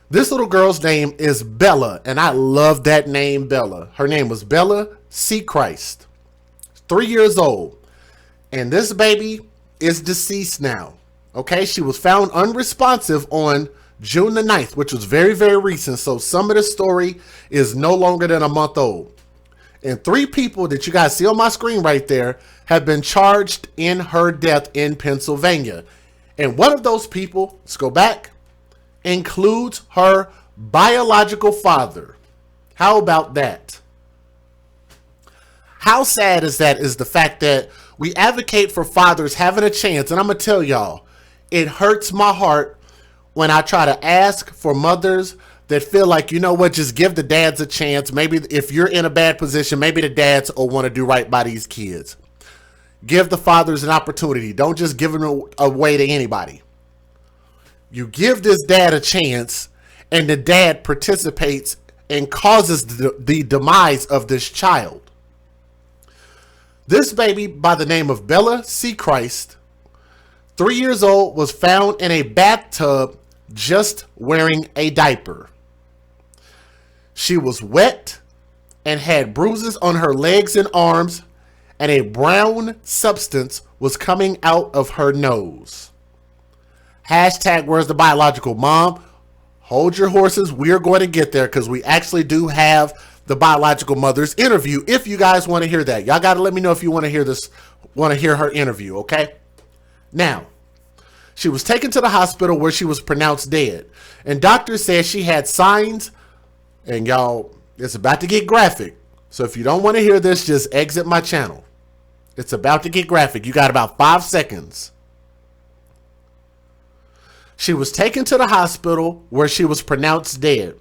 This little girl's name is Bella, and I love that name, Bella. Her name was Bella Seachrist, 3 years old. And this baby is deceased now. Okay, she was found unresponsive on June the 9th, which was very, very recent. So some of the story is no longer than a month old. And 3 people that you guys see on my screen right there have been charged in her death in Pennsylvania. And one of those people, let's go back, includes her biological father. How about that? How sad is that is the fact that we advocate for fathers having a chance. And I'm going to tell y'all, it hurts my heart when I try to ask for mothers that feel like, you know what, just give the dads a chance. Maybe if you're in a bad position, maybe the dads will want to do right by these kids. Give the fathers an opportunity. Don't just give them away to anybody. You give this dad a chance, and the dad participates and causes the demise of this child. This baby by the name of Bella Seachrist, 3 years old, was found in a bathtub just wearing a diaper. She was wet and had bruises on her legs and arms, and a brown substance was coming out of her nose. Hashtag where's the biological mom? Hold your horses. We're going to get there because we actually do have the biological mother's interview. If you guys want to hear that, y'all got to let me know if you want to hear this, want to hear her interview. Okay. Now, she was taken to the hospital where she was pronounced dead, and doctors said she had signs. And y'all, it's about to get graphic. So if you don't want to hear this, just exit my channel. It's about to get graphic. You got about 5 seconds. She was taken to the hospital where she was pronounced dead.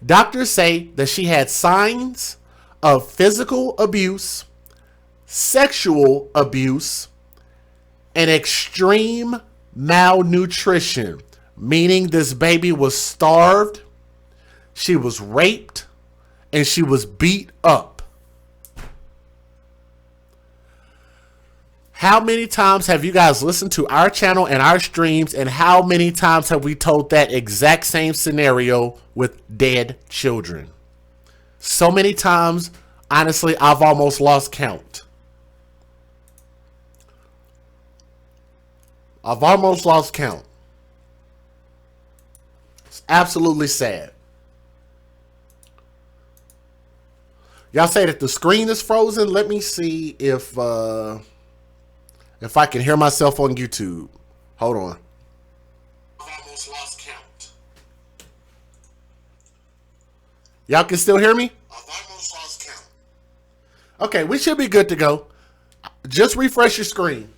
Doctors say that she had signs of physical abuse, sexual abuse, and extreme malnutrition, meaning this baby was starved, she was raped, and she was beat up. How many times have you guys listened to our channel and our streams, and how many times have we told that exact same scenario with dead children? So many times, honestly, I've almost lost count. I've almost lost count. It's absolutely sad. Y'all say that the screen is frozen. Let me see if I can hear myself on YouTube. Hold on. I've almost lost count. Y'all can still hear me? I've almost lost count. Okay, we should be good to go. Just refresh your screen.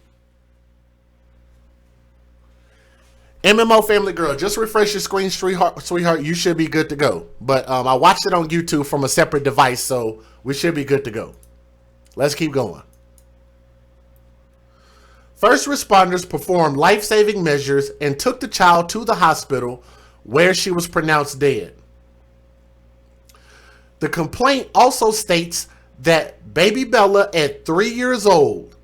MMO Family Girl, just refresh your screen, sweetheart. You should be good to go. But I watched it on YouTube from a separate device, so we should be good to go. Let's keep going. First responders performed life-saving measures and took the child to the hospital where she was pronounced dead. The complaint also states that baby Bella at 3 years old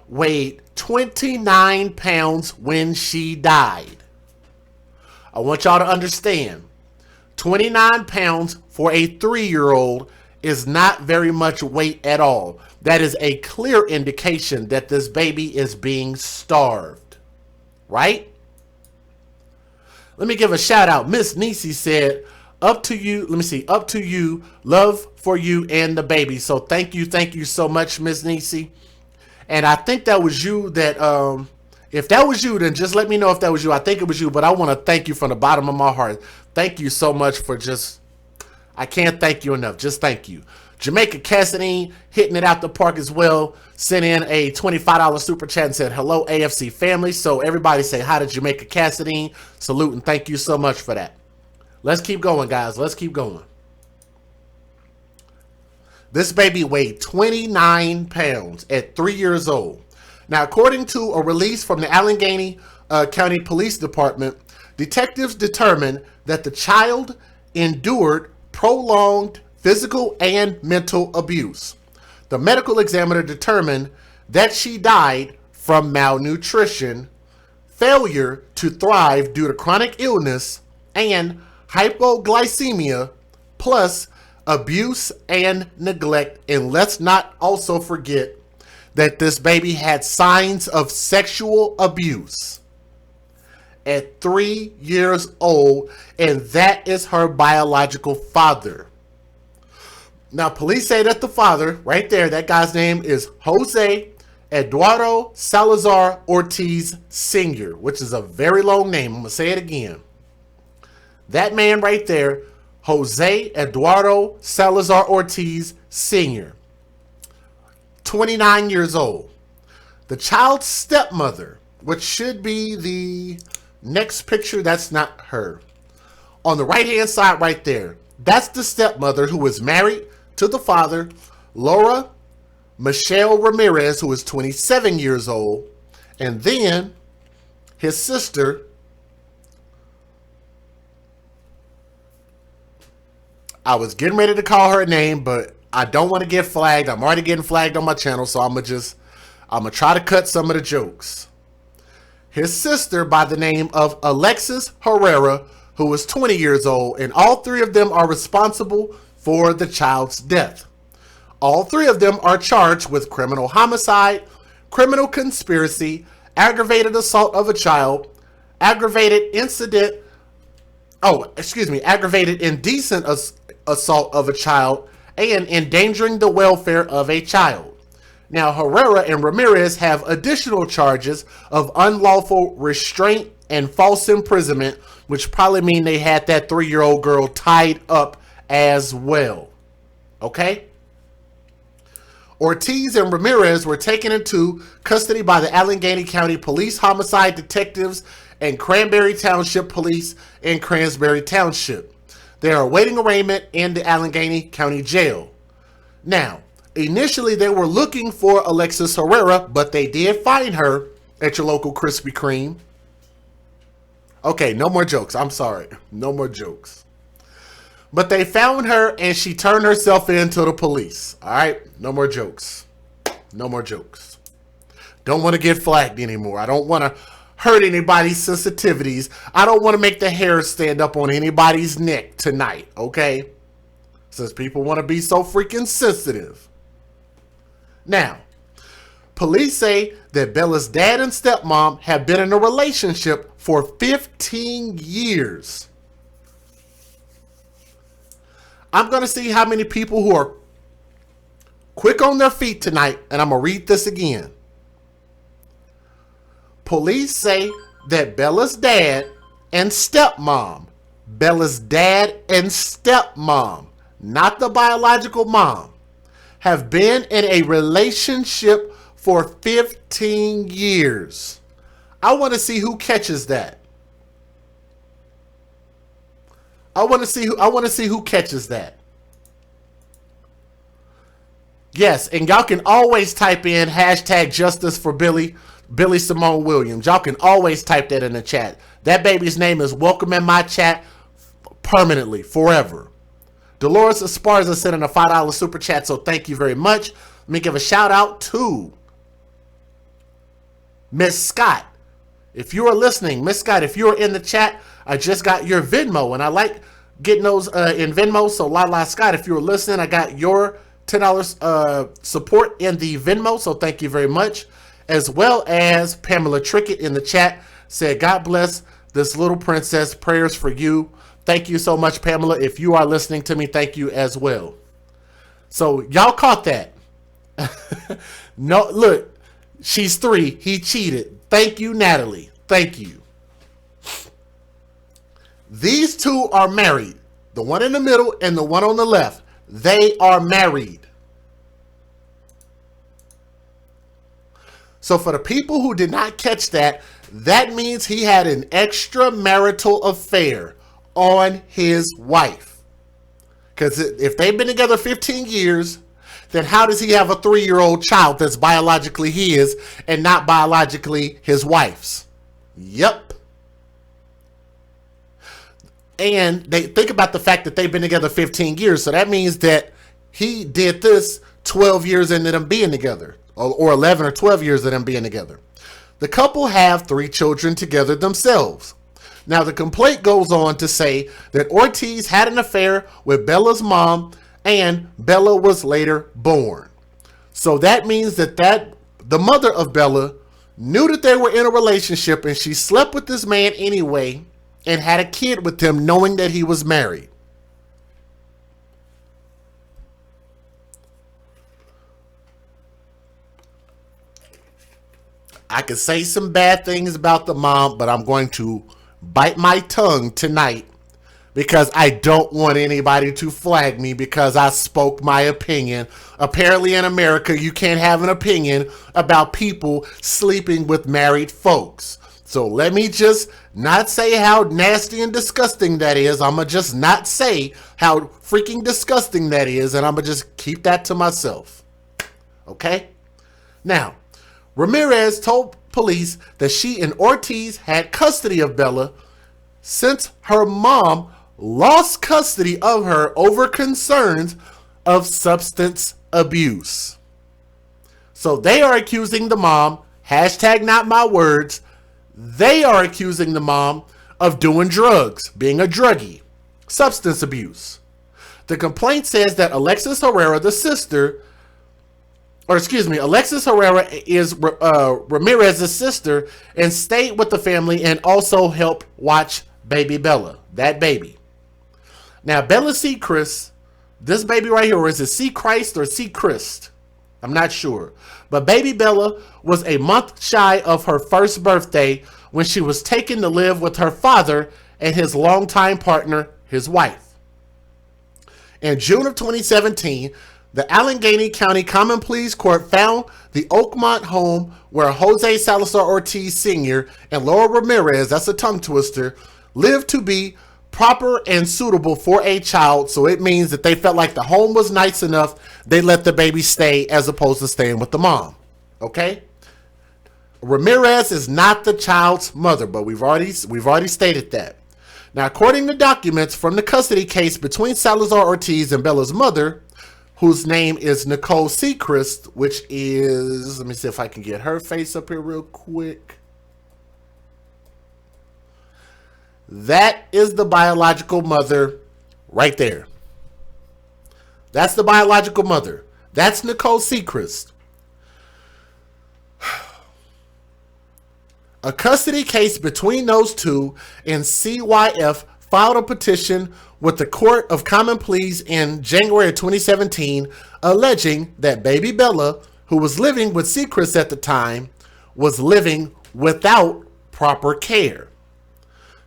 weighed 29 pounds when she died. I want y'all to understand, 29 pounds for a 3-year-old is not very much weight at all. That is a clear indication that this baby is being starved, right? Let me give a shout out. Miss Nisi said, up to you. Let me see. Up to you. Love for you and the baby. So thank you. Thank you so much, Miss Nisi. And I think that was you that, if that was you, then just let me know if that was you. I think it was you, but I want to thank you from the bottom of my heart. Thank you so much for just, I can't thank you enough. Just thank you. Jamaica Cassidy hitting it out the park as well. Sent in a $25 super chat and said, hello, AFC family. So everybody say hi to Jamaica Cassidy. Salute and thank you so much for that. Let's keep going, guys. Let's keep going. This baby weighed 29 pounds at 3 years old. Now, according to a release from the Allegheny County Police Department, detectives determined that the child endured prolonged physical and mental abuse. The medical examiner determined that she died from malnutrition, failure to thrive due to chronic illness, and hypoglycemia, plus abuse and neglect. And let's not also forget that this baby had signs of sexual abuse at 3 years old, and that is her biological father. Now, police say that the father, right there, that guy's name is Jose Eduardo Salazar-Ortiz Sr., which is a very long name. I'm going to say it again. That man right there, Jose Eduardo Salazar-Ortiz Sr., 29 years old. The child's stepmother, which should be the next picture, that's not her. On the right-hand side right there, that's the stepmother who was married to the father, Laura Michelle Ramirez, who is 27 years old. And then his sister, I was getting ready to call her name, but I don't want to get flagged. I'm already getting flagged on my channel, so I'm going to try to cut some of the jokes. His sister by the name of Alexis Herrera, who was 20 years old, and all three of them are responsible for the child's death. All three of them are charged with criminal homicide, criminal conspiracy, aggravated assault of a child, aggravated indecent assault of a child, and endangering the welfare of a child. Now, Herrera and Ramirez have additional charges of unlawful restraint and false imprisonment, which probably mean they had that 3-year-old girl tied up as well. Okay? Ortiz and Ramirez were taken into custody by the Allegheny County Police Homicide Detectives and Cranberry Township Police in Cranberry Township. They are awaiting arraignment in the Allegheny County Jail. Now, initially they were looking for Alexis Herrera, but they did find her at your local Krispy Kreme. Okay, no more jokes. I'm sorry. No more jokes. But they found her and she turned herself in to the police. All right? No more jokes. No more jokes. Don't want to get flagged anymore. I don't want to hurt anybody's sensitivities. I don't want to make the hair stand up on anybody's neck tonight, okay? Since people want to be so freaking sensitive. Now, police say that Bella's dad and stepmom have been in a relationship for 15 years. I'm going to see how many people who are quick on their feet tonight, and I'm going to read this again. Police say that Bella's dad and stepmom, not the biological mom, have been in a relationship for 15 years. I want to see who catches that. I want to see who catches that. Yes, and y'all can always type in hashtag justice for Billy Simone Williams. Y'all can always type that in the chat. That baby's name is welcome in my chat permanently, forever. Dolores Esparza sent in a $5 super chat, so thank you very much. Let me give a shout out to Miss Scott. If you are listening, Miss Scott, if you are in the chat, I just got your Venmo, and I like getting those in Venmo. So Lala Scott, if you were listening, I got your $10 support in the Venmo, so thank you very much. As well as Pamela Trickett in the chat said, God bless this little princess, prayers for you. Thank you so much, Pamela. If you are listening to me, thank you as well. So y'all caught that. No, look, she's 3. He cheated. Thank you, Natalie. Thank you. These two are married. The one in the middle and the one on the left. They are married. So for the people who did not catch that, that means he had an extramarital affair on his wife. Because if they've been together 15 years, then how does he have a 3-year-old child that's biologically his and not biologically his wife's? Yep. And they think about the fact that they've been together 15 years. So that means that he did this 12 years into them being together, or 11 or 12 years of them being together. The couple have 3 children together themselves. Now, the complaint goes on to say that Ortiz had an affair with Bella's mom and Bella was later born. So that means that the mother of Bella knew that they were in a relationship and she slept with this man anyway and had a kid with him knowing that he was married. I could say some bad things about the mom, but I'm going to bite my tongue tonight because I don't want anybody to flag me because I spoke my opinion. Apparently in America, you can't have an opinion about people sleeping with married folks. So let me just not say how nasty and disgusting that is. I'm going to just not say how freaking disgusting that is, and I'm going to just keep that to myself. Okay? Now, Ramirez told police that she and Ortiz had custody of Bella since her mom lost custody of her over concerns of substance abuse. So they are accusing the mom, hashtag not my words, they are accusing the mom of doing drugs, being a druggie, substance abuse. The complaint says that Alexis Herrera, the sister, Alexis Herrera is Ramirez's sister and stayed with the family and also helped watch baby Bella, that baby. Now, Bella Seachrist, this baby right here, or is it Seachrist or Seachrist? I'm not sure. But baby Bella was a month shy of her first birthday when she was taken to live with her father and his longtime partner, his wife. In June of 2017, the Allegheny County Common Pleas Court found the Oakmont home where Jose Salazar-Ortiz Sr. and Laura Ramirez, that's a tongue twister, lived to be proper and suitable for a child. So it means that they felt like the home was nice enough, they let the baby stay as opposed to staying with the mom. Okay? Ramirez is not the child's mother, but we've already stated that. Now, according to documents from the custody case between Salazar-Ortiz and Bella's mother, whose name is Nicole Seachrist, which is, let me see if I can get her face up here real quick. That is the biological mother right there. That's the biological mother. That's Nicole Seachrist. A custody case between those two, and CYF filed a petition with the Court of Common Pleas in January of 2017, alleging that baby Bella, who was living with Seachrist at the time, was living without proper care.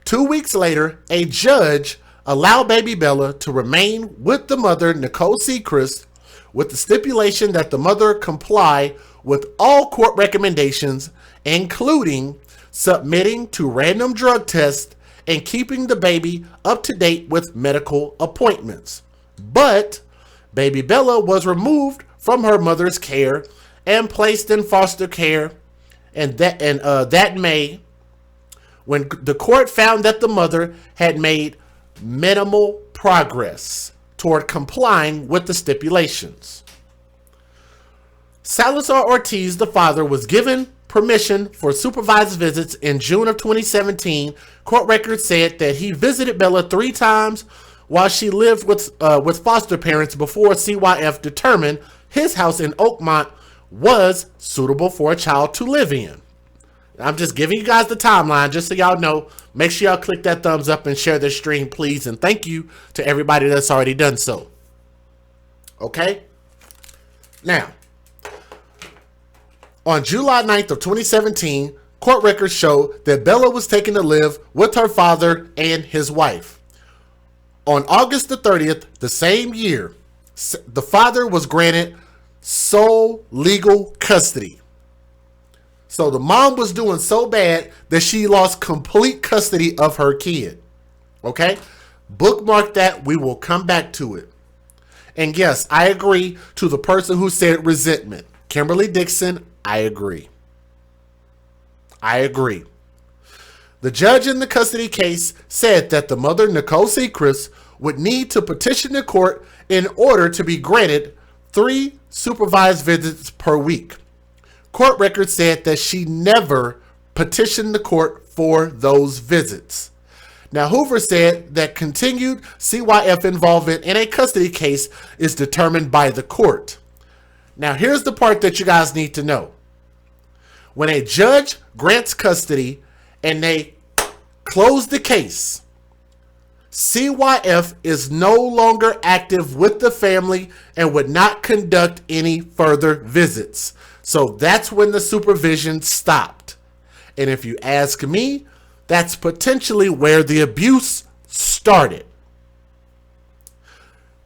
2 weeks later, a judge allowed baby Bella to remain with the mother, Nicole Seachrist, with the stipulation that the mother comply with all court recommendations, including submitting to random drug tests and keeping the baby up to date with medical appointments. But baby Bella was removed from her mother's care and placed in foster care, and that May, when the court found that the mother had made minimal progress toward complying with the stipulations. Salazar-Ortiz, the father, was given permission for supervised visits in June of 2017. Court records said that he visited Bella 3 times while she lived with foster parents before CYF determined his house in Oakmont was suitable for a child to live in. I'm just giving you guys the timeline just so y'all know. Make sure y'all click that thumbs up and share this stream, please. And thank you to everybody that's already done so. Okay? Now, on July 9th of 2017, court records show that Bella was taken to live with her father and his wife. On August the 30th, the same year, the father was granted sole legal custody. So the mom was doing so bad that she lost complete custody of her kid. Okay? Bookmark that. We will come back to it. And yes, I agree to the person who said resentment. Kimberly Dixon, I agree. I agree. The judge in the custody case said that the mother, Nicole Seachrist, would need to petition the court in order to be granted 3 supervised visits per week. Court records said that she never petitioned the court for those visits. Now, Hoover said that continued CYF involvement in a custody case is determined by the court. Now, here's the part that you guys need to know. When a judge grants custody and they close the case, CYF is no longer active with the family and would not conduct any further visits. So that's when the supervision stopped. And if you ask me, that's potentially where the abuse started.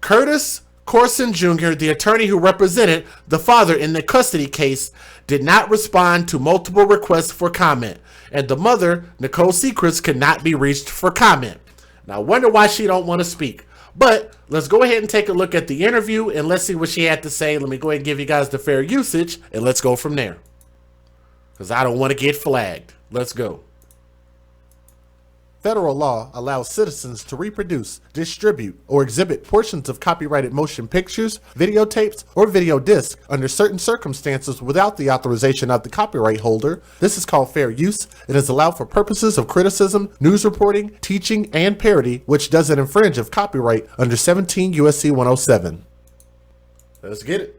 Curtis Corson Jr., the attorney who represented the father in the custody case, did not respond to multiple requests for comment, and the mother, Nicole Seachrist, could not be reached for comment. Now, I wonder why she don't want to speak. But let's go ahead and take a look at the interview, and let's see what she had to say. Let me go ahead and give you guys the fair usage, and let's go from there. Because I don't want to get flagged. Let's go. Federal law allows citizens to reproduce, distribute, or exhibit portions of copyrighted motion pictures, videotapes, or video discs under certain circumstances without the authorization of the copyright holder. This is called fair use. It is allowed for purposes of criticism, news reporting, teaching, and parody, which doesn't infringe of copyright under 17 U.S.C. 107. Let's get it.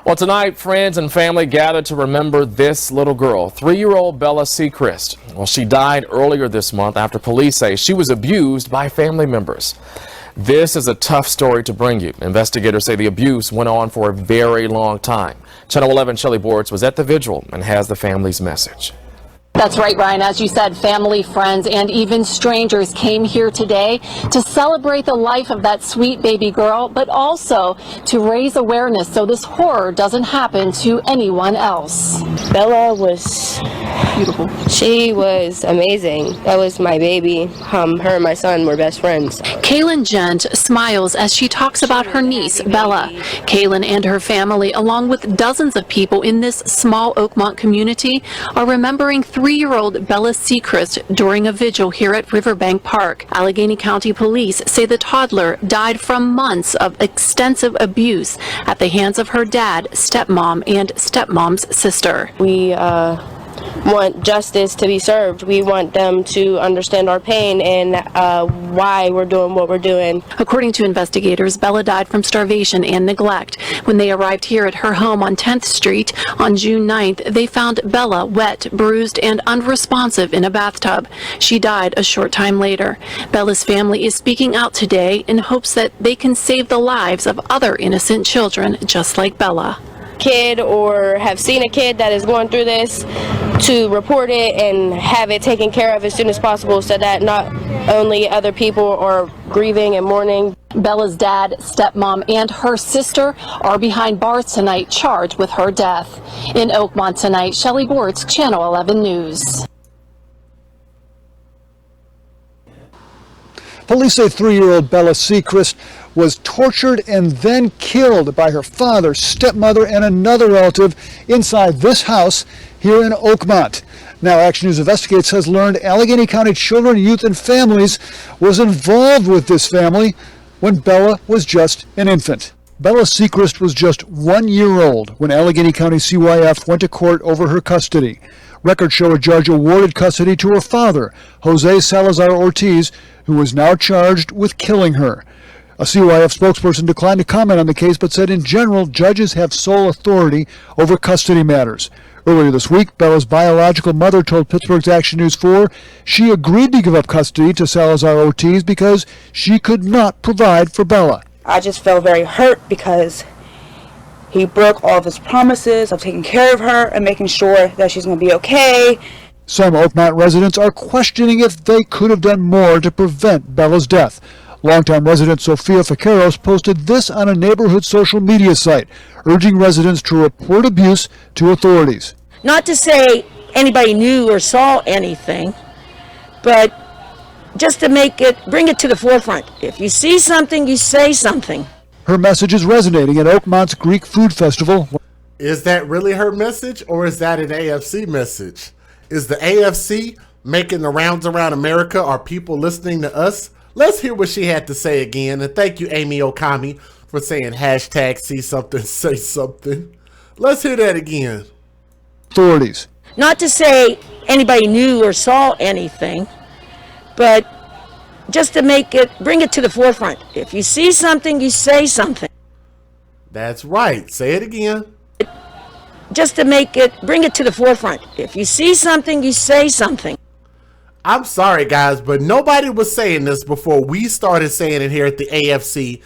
Well, tonight, friends and family gathered to remember this little girl, 3-year-old Bella Seachrist. Well, she died earlier this month after police say she was abused by family members. This is a tough story to bring you. Investigators say the abuse went on for a very long time. Channel 11 Shelley Bortz was at the vigil and has the family's message. That's right, Ryan. As you said, family, friends, and even strangers came here today to celebrate the life of that sweet baby girl, but also to raise awareness so this horror doesn't happen to anyone else. Bella was beautiful. She was amazing. That was my baby. Her and my son were best friends. Kaylin Gent smiles as she talks about her niece, Bella. Kaylin and her family, along with dozens of people in this small Oakmont community, are remembering 3-year-old Bella Seachrist during a vigil here at Riverbank Park. Allegheny County Police say the toddler died from months of extensive abuse at the hands of her dad, stepmom, and stepmom's sister. We want justice to be served. We want them to understand our pain and why we're doing what we're doing. According to investigators, Bella died from starvation and neglect. When they arrived here at her home on 10th Street on June 9th, they found Bella wet, bruised, and unresponsive in a bathtub. She died a short time later. Bella's family is speaking out today in hopes that they can save the lives of other innocent children just like Bella. Kid or have seen a kid that is going through this, to report it and have it taken care of as soon as possible so that not only other people are grieving and mourning. Bella's dad, stepmom, and her sister are behind bars tonight, charged with her death. In Oakmont tonight, Shelley Bortz, Channel 11 News. Police say 3-year-old Bella Seachrist was tortured and then killed by her father, stepmother, and another relative inside this house here in Oakmont. Now, Action News Investigates has learned Allegheny County Children, Youth, and Families was involved with this family when Bella was just an infant. Bella Seachrist was just 1 year old when Allegheny County CYF went to court over her custody. Records show a judge awarded custody to her father, Jose Salazar-Ortiz, who was now charged with killing her. A CYF spokesperson declined to comment on the case, but said in general, judges have sole authority over custody matters. Earlier this week, Bella's biological mother told Pittsburgh's Action News 4 she agreed to give up custody to Salazar-Ortiz because she could not provide for Bella. I just felt very hurt because he broke all of his promises of taking care of her and making sure that she's going to be okay. Some Oakmont residents are questioning if they could have done more to prevent Bella's death. Longtime resident Sophia Faqueros posted this on a neighborhood social media site, urging residents to report abuse to authorities. Not to say anybody knew or saw anything, but just to bring it to the forefront. If you see something, you say something. Her message is resonating at Oakmont's Greek Food Festival. Is that really her message, or is that an AFC message? Is the AFC making the rounds around America? Are people listening to us? Let's hear what she had to say again. And thank you, Amy Okami, for saying hashtag see something, say something. Let's hear that again. Authorities. Not to say anybody knew or saw anything, but just to bring it to the forefront. If you see something, you say something. That's right. Say it again. Just to bring it to the forefront. If you see something, you say something. I'm sorry, guys, but nobody was saying this before we started saying it here at the AFC.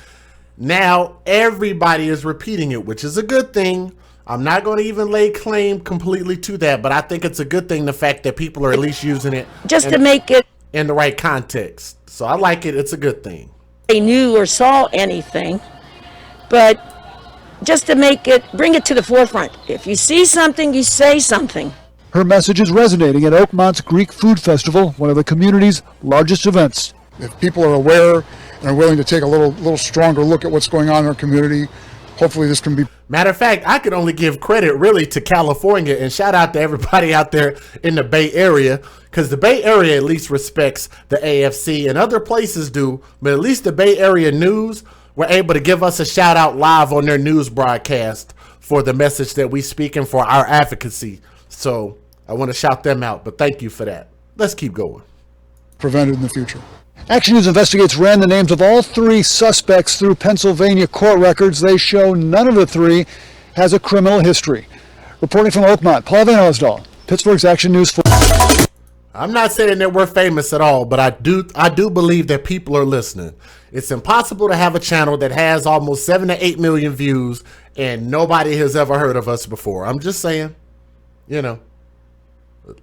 Now everybody is repeating it, which is a good thing. I'm not going to even lay claim completely to that, but I think it's a good thing, the fact that people are at least using it just to make it in the right context. So I like it. It's a good thing. They knew or saw anything, but just to bring it to the forefront. If you see something, you say something. Her message is resonating at Oakmont's Greek Food Festival, one of the community's largest events. If people are aware and are willing to take a little stronger look at what's going on in our community, hopefully this can be. Matter of fact, I could only give credit really to California, and shout out to everybody out there in the Bay Area, because the Bay Area at least respects the AFC, and other places do, but at least the Bay Area News were able to give us a shout out live on their news broadcast for the message that we speak and for our advocacy. So I want to shout them out, but thank you for that. Let's keep going. Prevented in the future. Action News Investigates ran the names of all 3 suspects through Pennsylvania court records. They show none of the 3 has a criminal history. Reporting from Oakmont, Paul Van Osdal, Pittsburgh's Action News 4. I'm not saying that we're famous at all, but I do believe that people are listening. It's impossible to have a channel that has almost 7 to 8 million views and nobody has ever heard of us before. I'm just saying,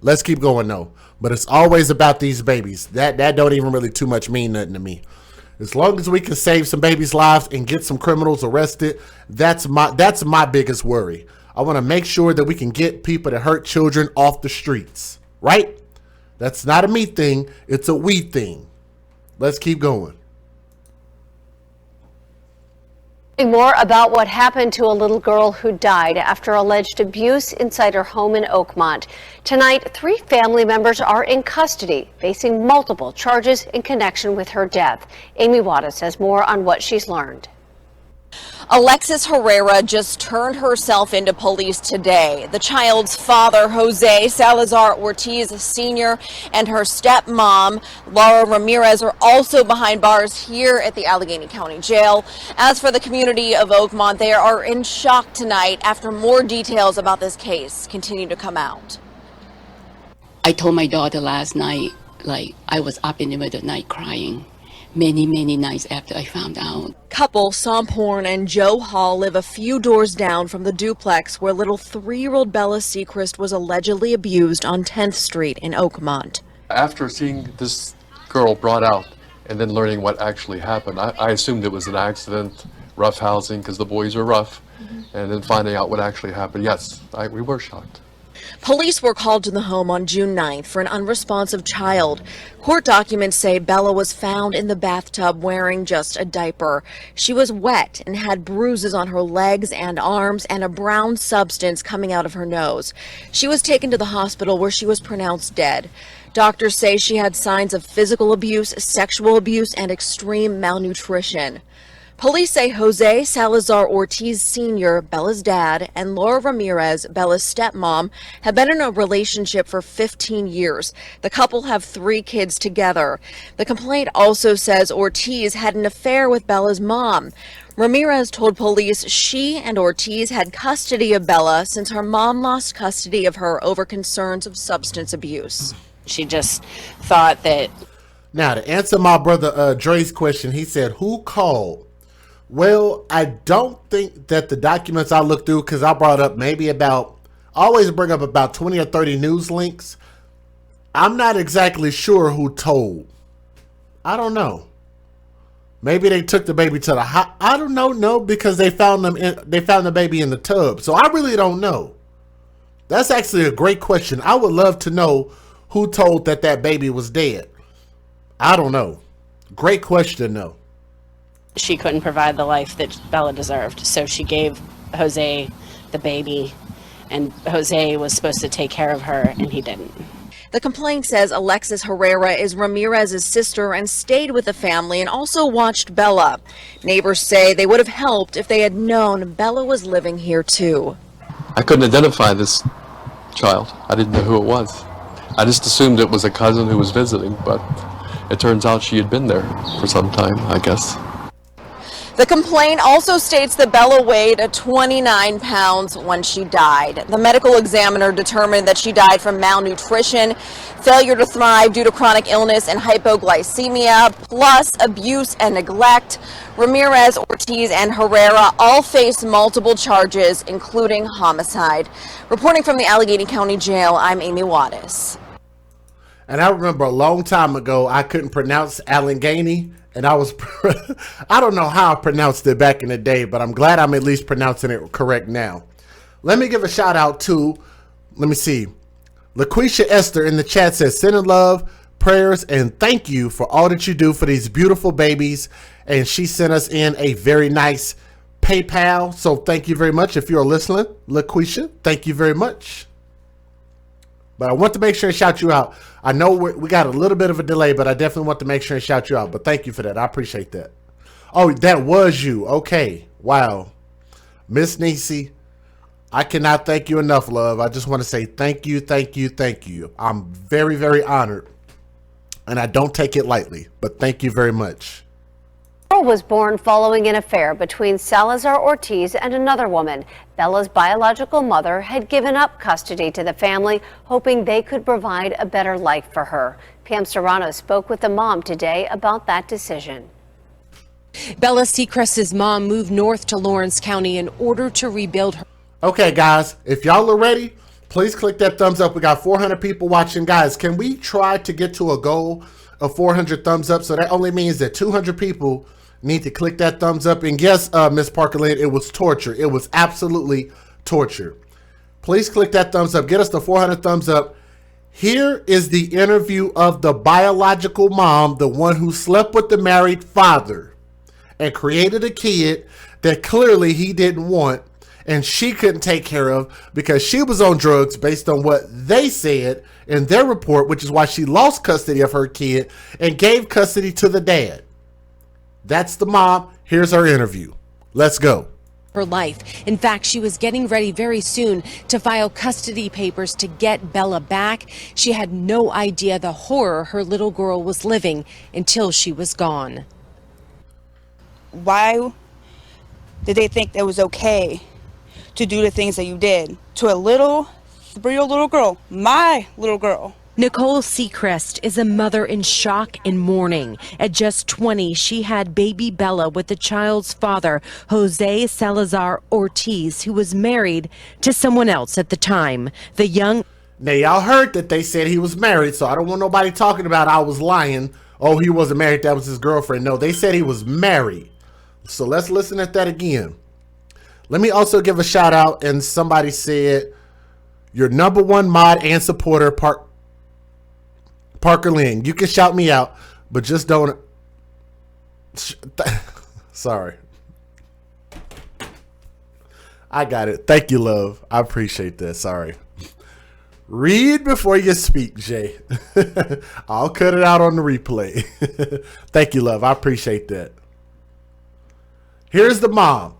let's keep going though. But it's always about these babies. That don't even really too much mean nothing to me. As long as we can save some babies' lives and get some criminals arrested, that's my biggest worry. I want to make sure that we can get people that hurt children off the streets, right? That's not a me thing, it's a we thing. Let's keep going. More about what happened to a little girl who died after alleged abuse inside her home in Oakmont. Tonight, 3 family members are in custody, facing multiple charges in connection with her death. Amy Wattis has more on what she's learned. Alexis Herrera just turned herself into police today. The child's father, Jose Salazar-Ortiz Sr., and her stepmom, Laura Ramirez, are also behind bars here at the Allegheny County Jail. As for the community of Oakmont, they are in shock tonight after more details about this case continue to come out. I told my daughter last night, I was up in the middle of the night crying. Many nights after I found out. Couple Sam Horn and Joe Hall live a few doors down from the duplex where little 3-year-old Bella Seachrist was allegedly abused on 10th Street in Oakmont. After seeing this girl brought out and then learning what actually happened, I assumed it was an accident, rough housing, because the boys were rough, and then finding out what actually happened, yes, we were shocked. Police were called to the home on June 9th for an unresponsive child. Court documents say Bella was found in the bathtub wearing just a diaper. She was wet and had bruises on her legs and arms and a brown substance coming out of her nose. She was taken to the hospital where she was pronounced dead. Doctors say she had signs of physical abuse, sexual abuse, and extreme malnutrition. Police say Jose Salazar-Ortiz Sr., Bella's dad, and Laura Ramirez, Bella's stepmom, have been in a relationship for 15 years. The couple have 3 kids together. The complaint also says Ortiz had an affair with Bella's mom. Ramirez told police she and Ortiz had custody of Bella since her mom lost custody of her over concerns of substance abuse. She just thought that. Now, to answer my brother Dre's question, he said, who called? Well, I don't think that the documents I looked through, because I brought up I always bring up about 20 or 30 news links. I'm not exactly sure who told. I don't know. Maybe they took the baby to the hospital. I don't know. No, because they found the baby in the tub. So I really don't know. That's actually a great question. I would love to know who told that baby was dead. I don't know. Great question, though. She couldn't provide the life that Bella deserved, so she gave Jose the baby, and Jose was supposed to take care of her, and he didn't. The complaint says Alexis Herrera is Ramirez's sister and stayed with the family and also watched Bella. Neighbors say they would have helped if they had known Bella was living here too. I couldn't identify this child. I didn't know who it was. I just assumed it was a cousin who was visiting, but it turns out she had been there for some time, I guess. The complaint also states that Bella weighed 29 pounds when she died. The medical examiner determined that she died from malnutrition, failure to thrive due to chronic illness and hypoglycemia, plus abuse and neglect. Ramirez, Ortiz, and Herrera all face multiple charges, including homicide. Reporting from the Allegheny County Jail, I'm Amy Wattis. And I remember a long time ago, I couldn't pronounce Allegheny. And I don't know how I pronounced it back in the day, but I'm glad I'm at least pronouncing it correct now. Let me give a shout out to, let me see, LaQuisha Esther in the chat says, sending love, prayers, and thank you for all that you do for these beautiful babies. And she sent us in a very nice PayPal. So thank you very much. If you're listening, LaQuisha, thank you very much. But I want to make sure and shout you out. I know we got a little bit of a delay, but I definitely want to make sure and shout you out. But thank you for that. I appreciate that. Oh, that was you. Okay. Wow. Miss Nisi, I cannot thank you enough, love. I just want to say thank you, thank you, thank you. I'm very, very honored. And I don't take it lightly. But thank you very much. Girl was born following an affair between Salazar-Ortiz and another woman. Bella's biological mother had given up custody to the family, hoping they could provide a better life for her. Pam Serrano spoke with the mom today about that decision. Bella Seachrist's mom moved north to Lawrence County in order to rebuild her. Okay, guys, if y'all are ready, please click that thumbs up. We got 400 people watching. Guys, can we try to get to a goal of 400 thumbs up? So that only means that 200 people need to click that thumbs up. And yes, Miss Parker Lynn, it was torture. It was absolutely torture. Please click that thumbs up. Get us the 400 thumbs up. Here is the interview of the biological mom, the one who slept with the married father and created a kid that clearly he didn't want and she couldn't take care of because she was on drugs based on what they said in their report, which is why she lost custody of her kid and gave custody to the dad. That's the mom. Here's her interview. Let's go. Her life. In fact, she was getting ready very soon to file custody papers to get Bella back. She had no idea the horror her little girl was living until she was gone. Why did they think it was okay to do the things that you did to a little 3-year-old little girl, my little girl? Nicole Seachrist is a mother in shock and mourning. At just 20, she had baby Bella with the child's father, Jose Salazar-Ortiz, who was married to someone else at the time. The young... Now, y'all heard that they said he was married, so I don't want nobody talking about I was lying. Oh, he wasn't married. That was his girlfriend. No, they said he was married. So let's listen at that again. Let me also give a shout out. And somebody said, your #1 mod and supporter, Parker Lynn, you can shout me out, but just don't. Sorry. I got it. Thank you, love. I appreciate that. Sorry. Read before you speak, Jay. I'll cut it out on the replay. Thank you, love. I appreciate that. Here's the mom.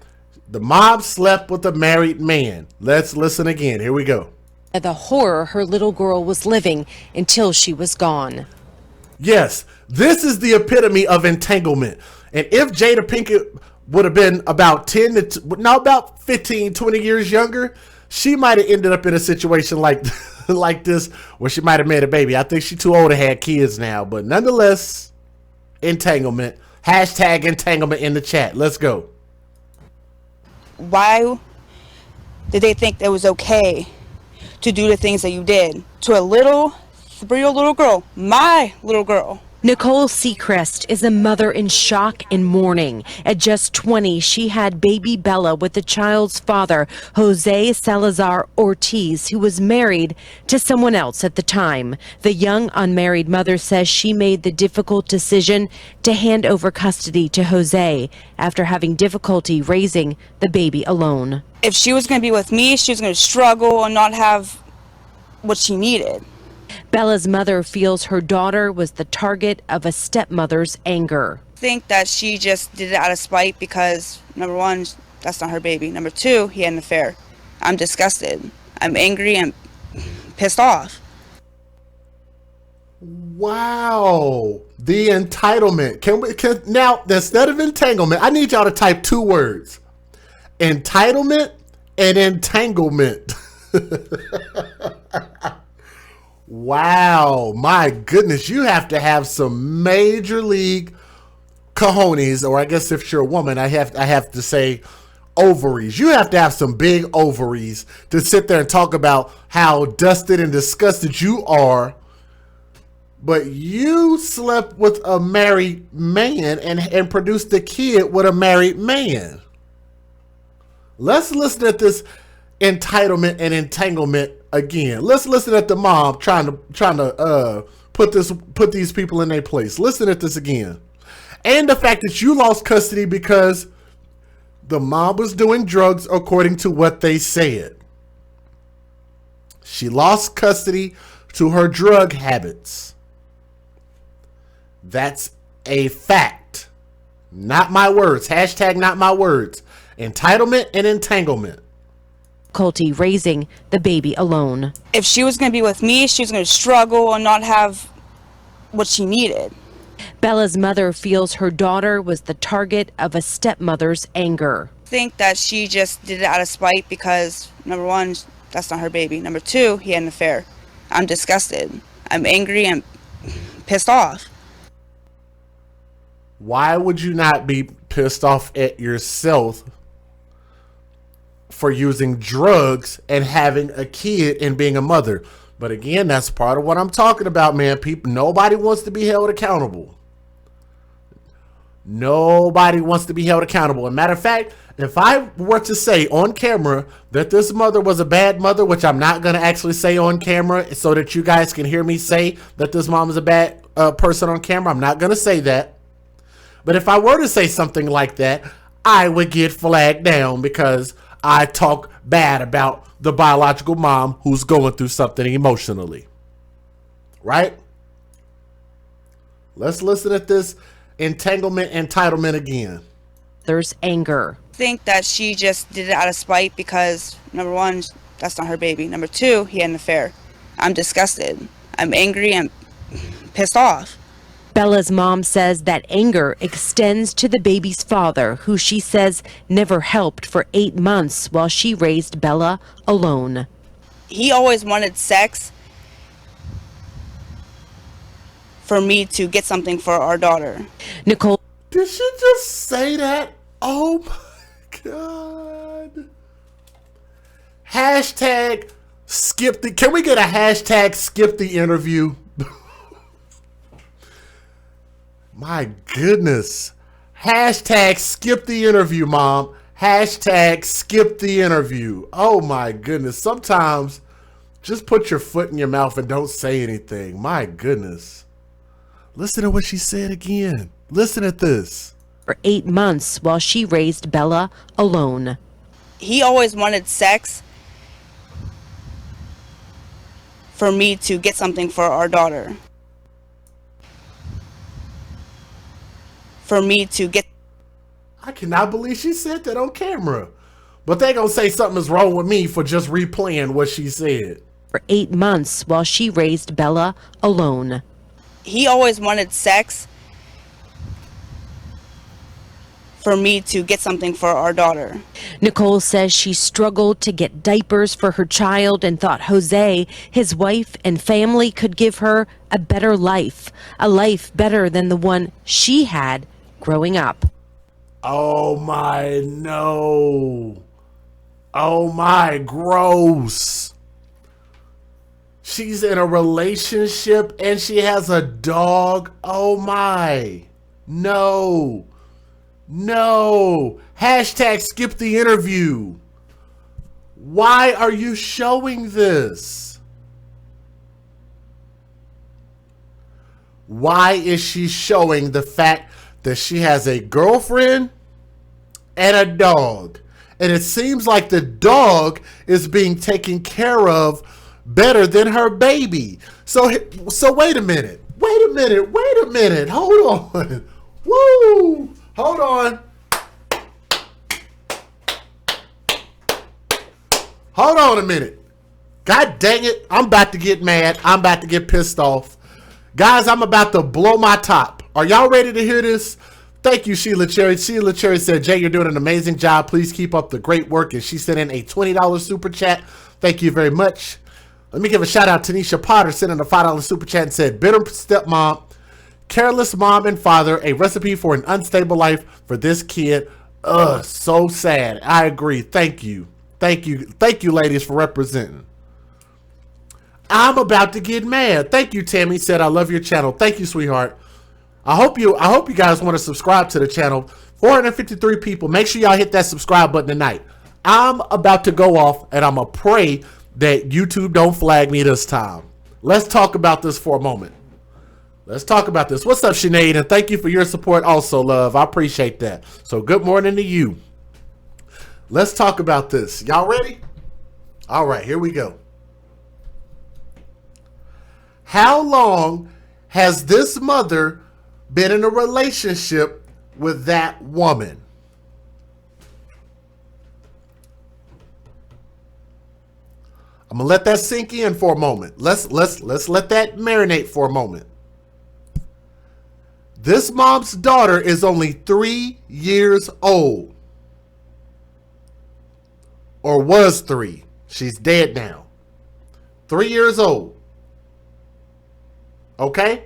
The mom slept with a married man. Let's listen again. Here we go. The horror her little girl was living until she was gone. Yes, this is the epitome of entanglement. And if Jada Pinkett would have been about about 15, 20 years younger, she might have ended up in a situation like this where she might have made a baby. I think she's too old to have kids now, but nonetheless, entanglement. Hashtag entanglement in the chat. Let's go. Why did they think it was okay to do the things that you did to a little 3-year-old little girl, my little girl? Nicole Seachrist is a mother in shock and mourning. At just 20, she had baby Bella with the child's father, Jose Salazar-Ortiz, who was married to someone else at the time. The young unmarried mother says she made the difficult decision to hand over custody to Jose after having difficulty raising the baby alone. If she was going to be with me, she was going to struggle and not have what she needed. Bella's mother feels her daughter was the target of a stepmother's anger. I think that she just did it out of spite because, #1, that's not her baby. #2, he had an affair. I'm disgusted. I'm angry. I'm pissed off. Wow. The entitlement. Can now, instead of entanglement, I need y'all to type 2 words. Entitlement and entanglement. Wow. My goodness. You have to have some major league cojones, or I guess if you're a woman, I have to say ovaries. You have to have some big ovaries to sit there and talk about how dusted and disgusted you are. But you slept with a married man and produced a kid with a married man. Let's listen at this entitlement and entanglement again. Let's listen at the mom trying to put these people in their place. Listen at this again. And the fact that you lost custody because the mom was doing drugs according to what they said. She lost custody to her drug habits. That's a fact. Not my words. Hashtag not my words. Entitlement and entanglement. Difficulty raising the baby alone. If she was going to be with me, she was going to struggle and not have what she needed. Bella's mother feels her daughter was the target of a stepmother's anger. I think that she just did it out of spite because, number one, that's not her baby. Number two, he had an affair. I'm disgusted. I'm angry and pissed off. Why would you not be pissed off at yourself for using drugs and having a kid and being a mother? But again, that's part of what I'm talking about, man. People, nobody wants to be held accountable. Nobody wants to be held accountable. As a matter of fact, if I were to say on camera that this mother was a bad mother, which I'm not going to actually say on camera so that you guys can hear me say that this mom is a bad person on camera, I'm not going to say that. But if I were to say something like that, I would get flagged down because I talk bad about the biological mom who's going through something emotionally. Right? Let's listen at this entanglement, entitlement again. There's anger. I think that she just did it out of spite because, number one, that's not her baby. Number two, he had an affair. I'm disgusted. I'm angry and pissed off. Bella's mom says that anger extends to the baby's father, who she says never helped for 8 months while she raised Bella alone. He always wanted sex for me to get something for our daughter. Nicole. Did she just say that? Oh my God. Hashtag skip the, can we get a hashtag skip the interview? My goodness. Hashtag skip the interview, mom. Hashtag skip the interview. Oh my goodness. Sometimes just put your foot in your mouth and don't say anything. My goodness. Listen to what she said again. Listen at this. For 8 months while she raised Bella alone. He always wanted sex for me to get something for our daughter. For me to get... I cannot believe she said that on camera. But they gonna say something is wrong with me for just replaying what she said. For 8 months while she raised Bella alone. He always wanted sex for me to get something for our daughter. Nicole says she struggled to get diapers for her child and thought Jose, his wife and family, could give her a better life. A life better than the one she had growing up. Oh my, no. Oh my, gross. She's in a relationship and she has a dog. Oh my. No. No. Hashtag skip the interview. Why are you showing this? Why is she showing the fact that she has a girlfriend and a dog? And it seems like the dog is being taken care of better than her baby. So wait a minute. Wait a minute. Wait a minute. Hold on. Woo. Hold on. Hold on a minute. God dang it. I'm about to get mad. I'm about to get pissed off. Guys, I'm about to blow my top. Are y'all ready to hear this? Thank you, Sheila Cherry. Sheila Cherry said, Jay, you're doing an amazing job. Please keep up the great work. And she sent in a $20 super chat. Thank you very much. Let me give a shout out to Tanisha Potter, sent in a $5 super chat and said, bitter stepmom, careless mom and father, a recipe for an unstable life for this kid. Ugh, so sad. I agree. Thank you. Thank you. Thank you, ladies, for representing. I'm about to get mad. Thank you, Tammy. Said, I love your channel. Thank you, sweetheart. I hope you guys want to subscribe to the channel. 453 people. Make sure y'all hit that subscribe button tonight. I'm about to go off, and I'm going to pray that YouTube don't flag me this time. Let's talk about this for a moment. Let's talk about this. What's up, Sinead? And thank you for your support also, love. I appreciate that. So good morning to you. Let's talk about this. Y'all ready? All right, here we go. How long has this mother been in a relationship with that woman? I'm gonna let that sink in for a moment. Let's let that marinate for a moment. This mom's daughter is only 3 years old. Or was 3. She's dead now. 3 years old. Okay?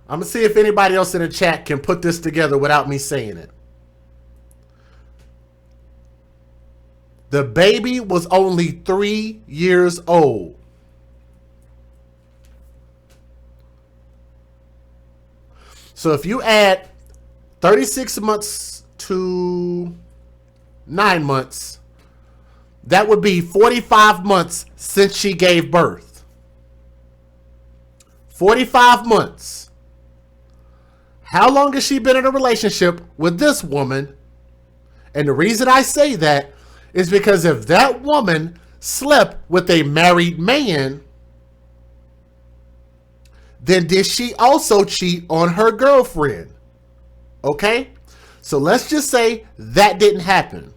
I'm going to see if anybody else in the chat can put this together without me saying it. The baby was only 3 years old. So if you add 36 months to 9 months, that would be 45 months since she gave birth. 45 months. How long has she been in a relationship with this woman? And the reason I say that is because if that woman slept with a married man, then did she also cheat on her girlfriend? Okay? So let's just say that didn't happen.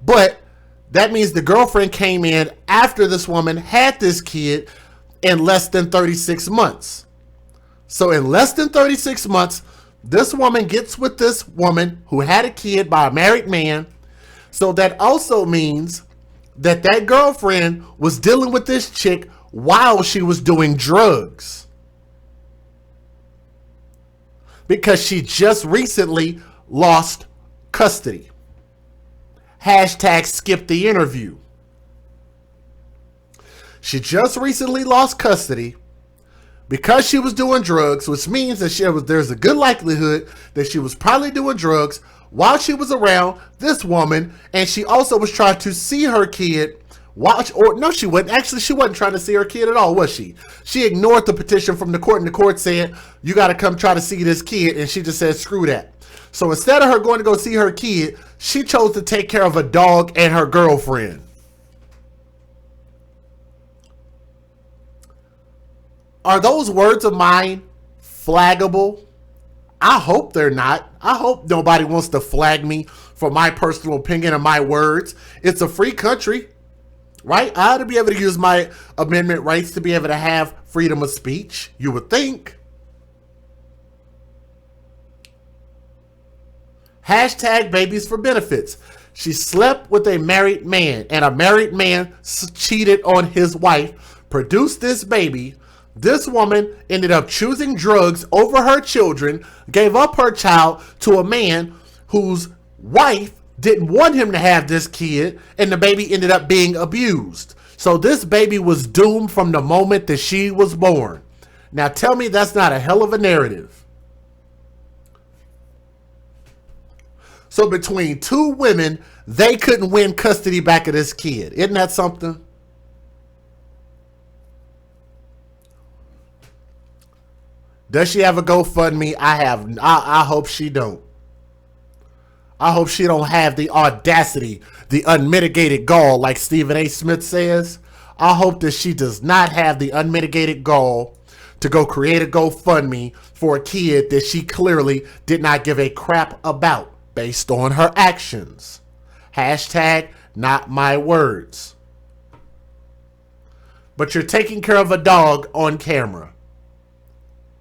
But that means the girlfriend came in after this woman had this kid in less than 36 months. So in less than 36 months, this woman gets with this woman who had a kid by a married man. So that also means that that girlfriend was dealing with this chick while she was doing drugs. Because she just recently lost custody. Hashtag skip the interview. She just recently lost custody because she was doing drugs, which means that there's a good likelihood that she was probably doing drugs while she was around this woman, and she also was trying to see her kid. No, she wasn't. Actually, she wasn't trying to see her kid at all, was she? She ignored the petition from the court, and the court said, you got to come try to see this kid, and she just said, screw that. So instead of her going to go see her kid, she chose to take care of a dog and her girlfriend. Are those words of mine flaggable? I hope they're not. I hope nobody wants to flag me for my personal opinion and my words. It's a free country, right? I ought to be able to use my amendment rights to be able to have freedom of speech, you would think. Hashtag babies for benefits. She slept with a married man, and a married man cheated on his wife, produced this baby. This woman ended up choosing drugs over her children, gave up her child to a man whose wife didn't want him to have this kid, and the baby ended up being abused. So this baby was doomed from the moment that she was born. Now tell me that's not a hell of a narrative. So between two women, they couldn't win custody back of this kid. Isn't that something? Does she have a GoFundMe? I hope she don't. I hope she don't have the audacity, the unmitigated gall, like Stephen A. Smith says. I hope that she does not have the unmitigated gall to go create a GoFundMe for a kid that she clearly did not give a crap about. based on her actions. Hashtag not my words. But you're taking care of a dog on camera.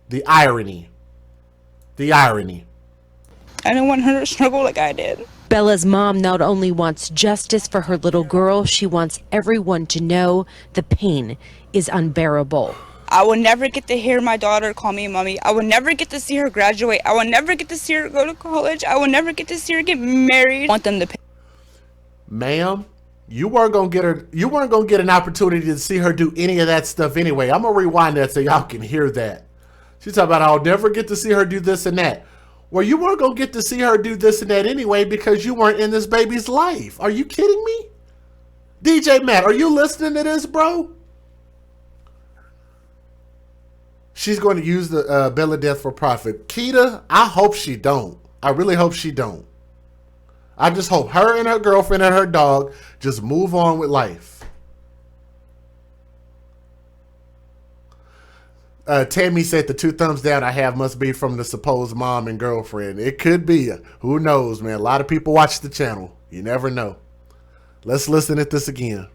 The irony. The irony. I don't want her to struggle like I did. Bella's mom not only wants justice for her little girl, she wants everyone to know the pain is unbearable. I will never get to hear my daughter call me mommy. I will never get to see her graduate. I will never get to see her go to college. I will never get to see her get married. I want them to pay. Ma'am, you weren't gonna get an opportunity to see her do any of that stuff anyway. I'm gonna rewind that so y'all can hear that. She's talking about I'll never get to see her do this and that. Well, you weren't gonna get to see her do this and that anyway because you weren't in this baby's life. Are you kidding me? DJ Matt, are you listening to this, bro? She's going to use the Bella death for profit. Keita, I hope she don't. I really hope she don't. I just hope her and her girlfriend and her dog just move on with life. Tammy said the 2 thumbs down I have must be from the supposed mom and girlfriend. It could be. Who knows, man? A lot of people watch the channel. You never know. Let's listen at this again.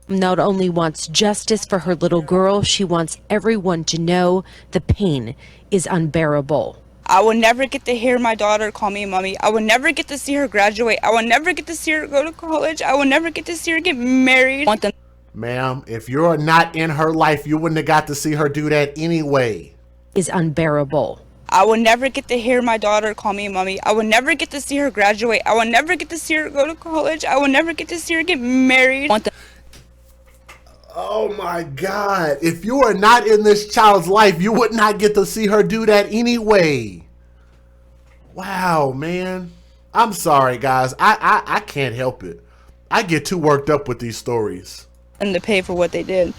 Not only wants justice for her little girl, she wants everyone to know the pain is unbearable. I will never get to hear my daughter call me mommy. I will never get to see her graduate. I will never get to see her go to college. I will never get to see her get married. I want them. Ma'am, if you're not in her life, you wouldn't have got to see her do that anyway. Is unbearable. I will never get to hear my daughter call me mommy. I will never get to see her graduate. I will never get to see her go to college. I will never get to see her get married. I want them. Oh my God. If you are not in this child's life, you would not get to see her do that anyway. Wow, man. I'm sorry, guys. I can't help it. I get too worked up with these stories. And to pay for what they did.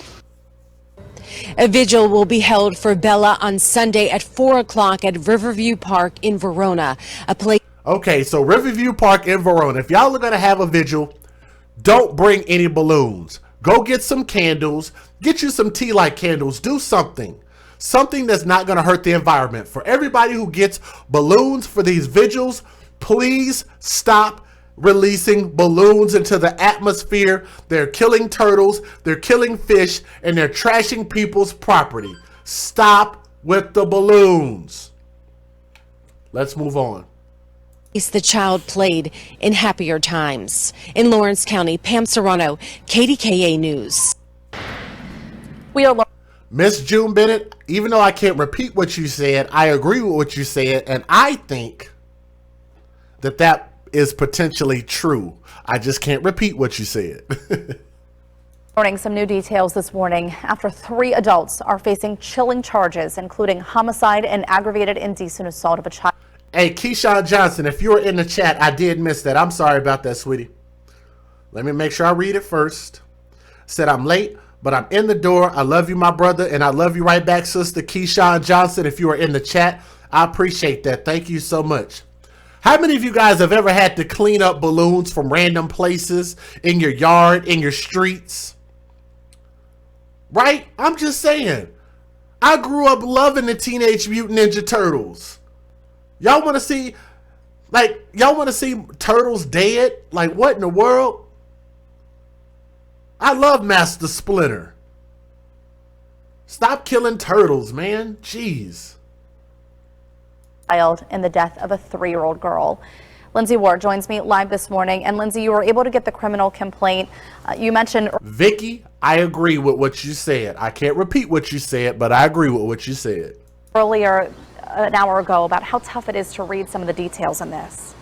A vigil will be held for Bella on Sunday at 4 o'clock at Riverview Park in Verona. Okay, so Riverview Park in Verona. If y'all are going to have a vigil, don't bring any balloons. Go get some candles. Get you some tea light candles. Do something. Something that's not going to hurt the environment. For everybody who gets balloons for these vigils, please stop releasing balloons into the atmosphere. They're killing turtles, they're killing fish, and they're trashing people's property. Stop with the balloons. Let's move on. The child played in happier times. In Lawrence County, Pam Serrano, KDKA News. We are Miss June Bennett, even though I can't repeat what you said, I agree with what you said, and I think that is potentially true. I just can't repeat what you said. Morning, some new details this morning after 3 adults are facing chilling charges, including homicide and aggravated indecent assault of a child. Hey, Keyshawn Johnson, if you were in the chat, I did miss that. I'm sorry about that, sweetie. Let me make sure I read it first. Said I'm late, but I'm in the door. I love you, my brother, and I love you right back, sister Keyshawn Johnson. If you were in the chat, I appreciate that. Thank you so much. How many of you guys have ever had to clean up balloons from random places in your yard, in your streets? Right? I'm just saying. I grew up loving the Teenage Mutant Ninja Turtles. Y'all want to see, turtles dead? Like, what in the world? I love Master Splinter. Stop killing turtles, man. Jeez. In the death of a 3-year-old girl. Lindsay Ward joins me live this morning. And Lindsay, you were able to get the criminal complaint. You mentioned... Vicky, I agree with what you said. I can't repeat what you said, but I agree with what you said. Earlier, an hour ago, about how tough it is to read some of the details in this.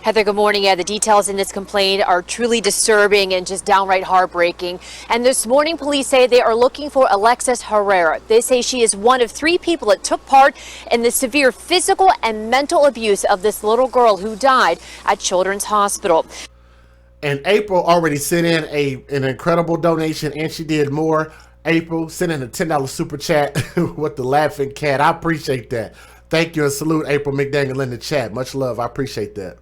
Heather, good morning. Yeah, the details in this complaint are truly disturbing and just downright heartbreaking. And this morning, police say they are looking for Alexis Herrera. They say she is one of 3 people that took part in the severe physical and mental abuse of this little girl who died at Children's Hospital. And April already sent in an incredible donation, and she did more. April sent in a $10 super chat with the laughing cat. I appreciate that. Thank you and salute April McDaniel in the chat. Much love. I appreciate that.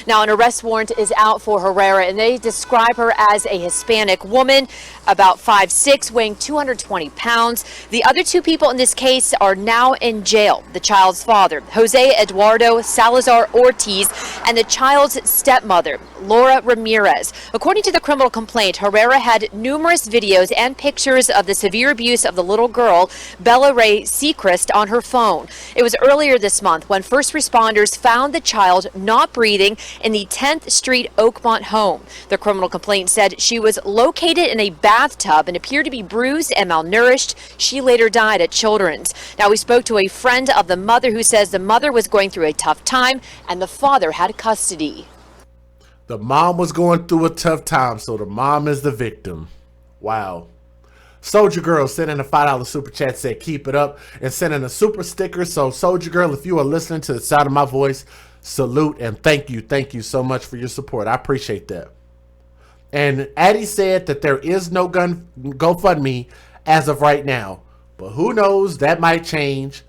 Now, an arrest warrant is out for Herrera, and they describe her as a Hispanic woman, about 5'6", weighing 220 pounds. The other two people in this case are now in jail. The child's father, Jose Eduardo Salazar-Ortiz, and the child's stepmother, Laura Ramirez. According to the criminal complaint, Herrera had numerous videos and pictures of the severe abuse of the little girl, Bella Ray Seachrist, on her phone. It was earlier this month when first responders found the child not breathing in the 10th Street Oakmont home. The criminal complaint said she was located in a bathtub and appeared to be bruised and malnourished. She later died at Children's. Now, we spoke to a friend of the mother who says the mother was going through a tough time and the father had custody. The mom was going through a tough time, so the mom is the victim. Wow. Soldier Girl sent in a $5 super chat, said keep it up, and sent in a super sticker. So Soldier Girl, if you are listening to the sound of my voice, salute and thank you so much for your support. I appreciate that. And Addie said that there is no GoFundMe as of right now, but who knows, that might change.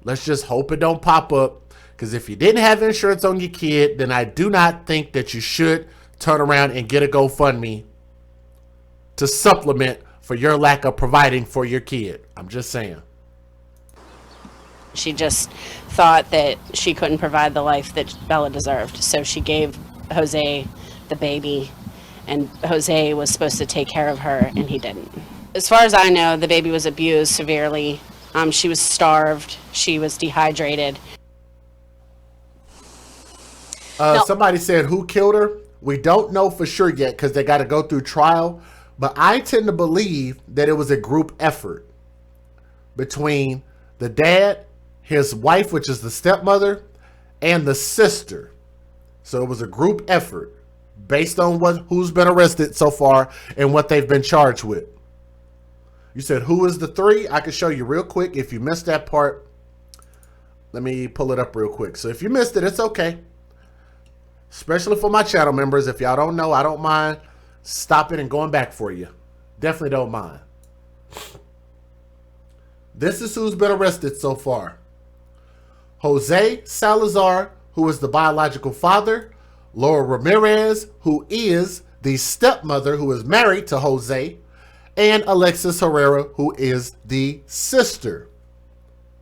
Let's just hope it don't pop up, because if you didn't have insurance on your kid, then I do not think that you should turn around and get a GoFundMe to supplement for your lack of providing for your kid. I'm just saying. She just thought that she couldn't provide the life that Bella deserved, so she gave Jose the baby, and Jose was supposed to take care of her, and he didn't. As far as I know, the baby was abused severely. She was starved. She was dehydrated. Somebody said who killed her. We don't know for sure yet because they got to go through trial, but I tend to believe that it was a group effort between the dad, his wife, which is the stepmother, and the sister. So it was a group effort based on who's been arrested so far and what they've been charged with. You said who is the three? I can show you real quick. If you missed that part, let me pull it up real quick. So if you missed it, it's okay. Especially for my channel members. If y'all don't know, I don't mind stopping and going back for you. Definitely don't mind. This is who's been arrested so far. Jose Salazar, who is the biological father. Laura Ramirez, who is the stepmother who is married to Jose. And Alexis Herrera, who is the sister.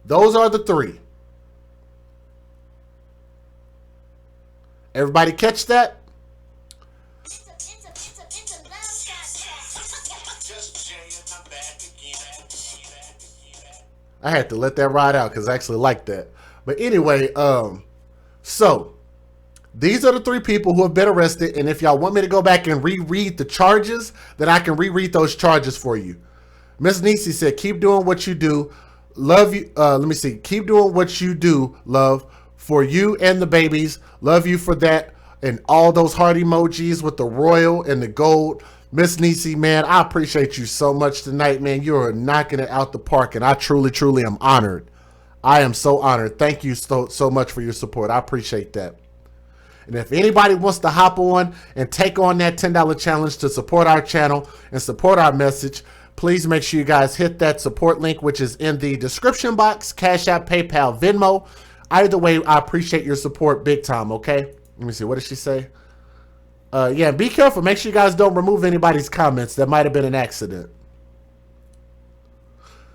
Those are the three. Everybody catch that? I had to let that ride out because I actually like that. But anyway, so these are the three people who have been arrested. And if y'all want me to go back and reread the charges, then I can reread those charges for you. Miss Nisi said, keep doing what you do. Love you. Let me see. Keep doing what you do, love, for you and the babies. Love you for that. And all those heart emojis with the royal and the gold. Miss Nisi, man, I appreciate you so much tonight, man. You are knocking it out the park. And I truly, truly am honored. I am so honored. Thank you so much for your support. I appreciate that. And if anybody wants to hop on and take on that $10 challenge to support our channel and support our message, please make sure you guys hit that support link, which is in the description box, Cash App, PayPal, Venmo. Either way, I appreciate your support big time, okay? Let me see. What did she say? Yeah, be careful. Make sure you guys don't remove anybody's comments. That might have been an accident.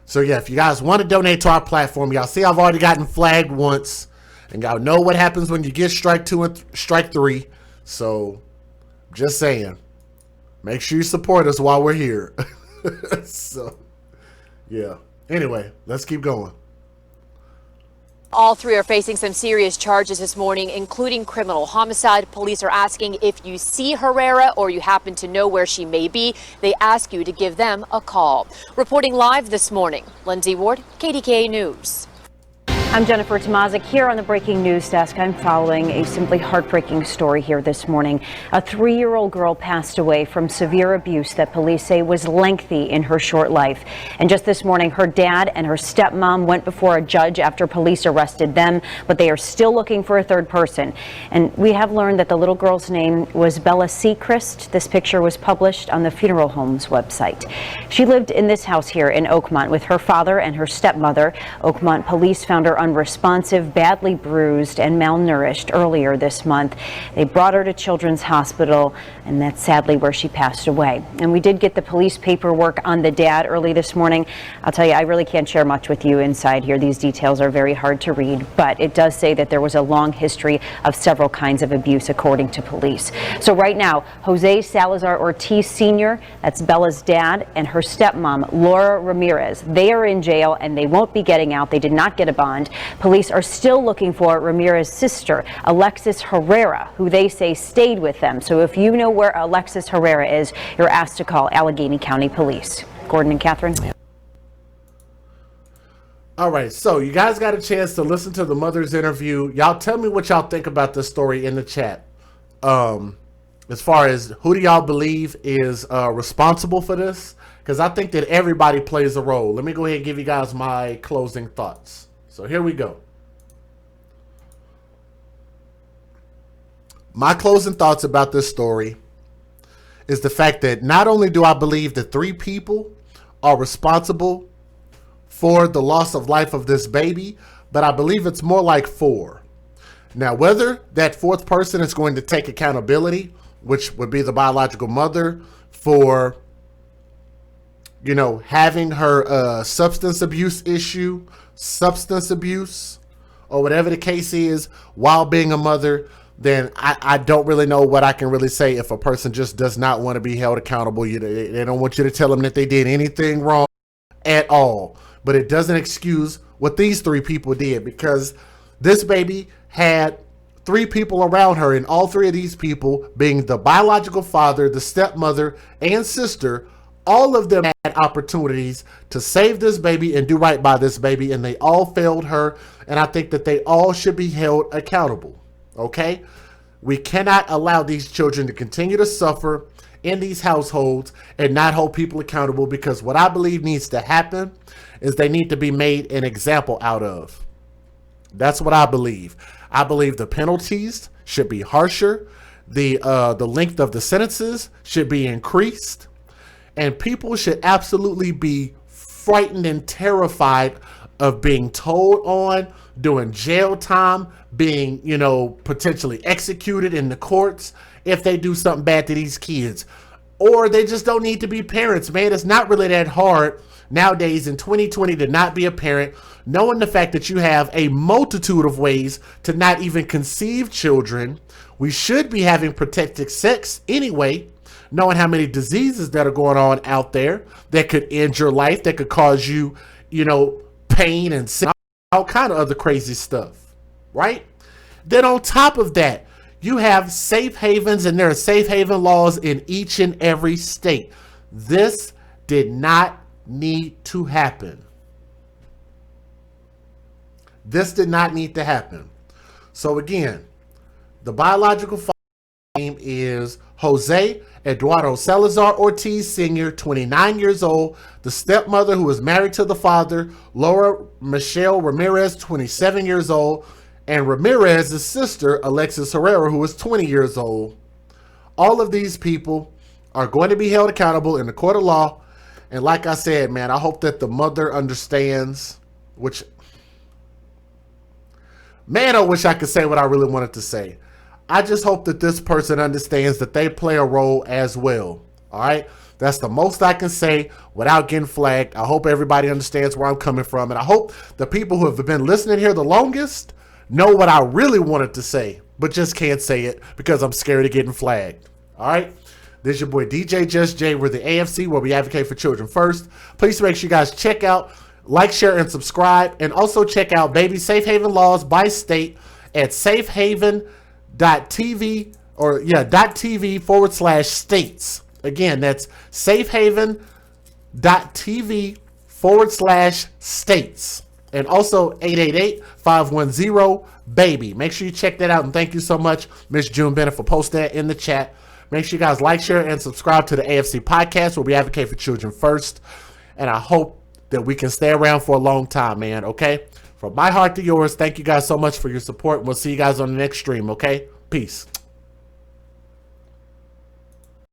So, yeah, if you guys want to donate to our platform, y'all see I've already gotten flagged once. And y'all know what happens when you get strike 2 and strike 3. So, just saying. Make sure you support us while we're here. So, yeah. Anyway, let's keep going. All three are facing some serious charges this morning, including criminal homicide. Police are asking if you see Herrera or you happen to know where she may be, they ask you to give them a call. Reporting live this morning, Lindsay Ward, KDKA News. I'm Jennifer Tomazik here on the breaking news desk. I'm following a simply heartbreaking story here this morning. A 3-year-old girl passed away from severe abuse that police say was lengthy in her short life. And just this morning, her dad and her stepmom went before a judge after police arrested them, but they are still looking for a third person. And we have learned that the little girl's name was Bella Seachrist. This picture was published on the funeral home's website. She lived in this house here in Oakmont with her father and her stepmother. Oakmont police found her unresponsive, badly bruised, and malnourished earlier this month. They brought her to Children's Hospital, and that's sadly where she passed away. And we did get the police paperwork on the dad early this morning. I'll tell you, I really can't share much with you inside here. These details are very hard to read, but it does say that there was a long history of several kinds of abuse, according to police. So right now, Jose Salazar-Ortiz Sr., that's Bella's dad, and her stepmom, Laura Ramirez, they are in jail and they won't be getting out. They did not get a bond. Police are still looking for Ramirez's sister, Alexis Herrera, who they say stayed with them. So if you know where Alexis Herrera is, you're asked to call Allegheny County Police. Gordon and Catherine. All right, so you guys got a chance to listen to the mother's interview. Y'all tell me what y'all think about this story in the chat. As far as who do y'all believe is responsible for this? Because I think that everybody plays a role. Let me go ahead and give you guys my closing thoughts. So here we go. My closing thoughts about this story is the fact that not only do I believe that 3 people are responsible for the loss of life of this baby, but I believe it's more like 4. Now, whether that 4th person is going to take accountability, which would be the biological mother, for, you know, having her substance abuse, or whatever the case is, while being a mother, then I don't really know what I can really say if a person just does not want to be held accountable. They don't want you to tell them that they did anything wrong at all. But it doesn't excuse what these 3 people did, because this baby had 3 people around her, and all 3 of these people, being the biological father, the stepmother, and sister, all of them had opportunities to save this baby and do right by this baby, and they all failed her, and I think that they all should be held accountable, okay? We cannot allow these children to continue to suffer in these households and not hold people accountable, because what I believe needs to happen is they need to be made an example out of. That's what I believe. I believe the penalties should be harsher. The length of the sentences should be increased. And people should absolutely be frightened and terrified of being told on, doing jail time, being, you know, potentially executed in the courts if they do something bad to these kids. Or they just don't need to be parents, man. It's not really that hard nowadays in 2020 to not be a parent, knowing the fact that you have a multitude of ways to not even conceive children. We should be having protected sex anyway, knowing how many diseases that are going on out there that could end your life, that could cause you, you know, pain and all kind of other crazy stuff, right? Then on top of that, you have safe havens, and there are safe haven laws in each and every state. This did not need to happen. This did not need to happen. So again, the biological father's name is Jose Eduardo Salazar-Ortiz Sr., 29 years old. The stepmother, who was married to the father, Laura Michelle Ramirez, 27 years old. And Ramirez's sister, Alexis Herrera, who was 20 years old. All of these people are going to be held accountable in the court of law. And like I said, man, I hope that the mother understands, which, man, I wish I could say what I really wanted to say. I just hope that this person understands that they play a role as well. All right? That's the most I can say without getting flagged. I hope everybody understands where I'm coming from. And I hope the people who have been listening here the longest know what I really wanted to say, but just can't say it because I'm scared of getting flagged. All right? This is your boy DJ Just J. We're the AFC, where we advocate for children first. Please make sure you guys check out, like, share, and subscribe. And also check out Baby Safe Haven Laws by State at safehaven.tv .tv/states. Again, that's safehaven.tv/states. And also 888-510-BABY. Make sure you check that out. And thank you so much, Miss June Bennett, for posting that in the chat. Make sure you guys like, share, and subscribe to the AFC podcast, where we advocate for children first. And I hope that we can stay around for a long time, man, okay? From my heart to yours, thank you guys so much for your support. We'll see you guys on the next stream, okay? Peace.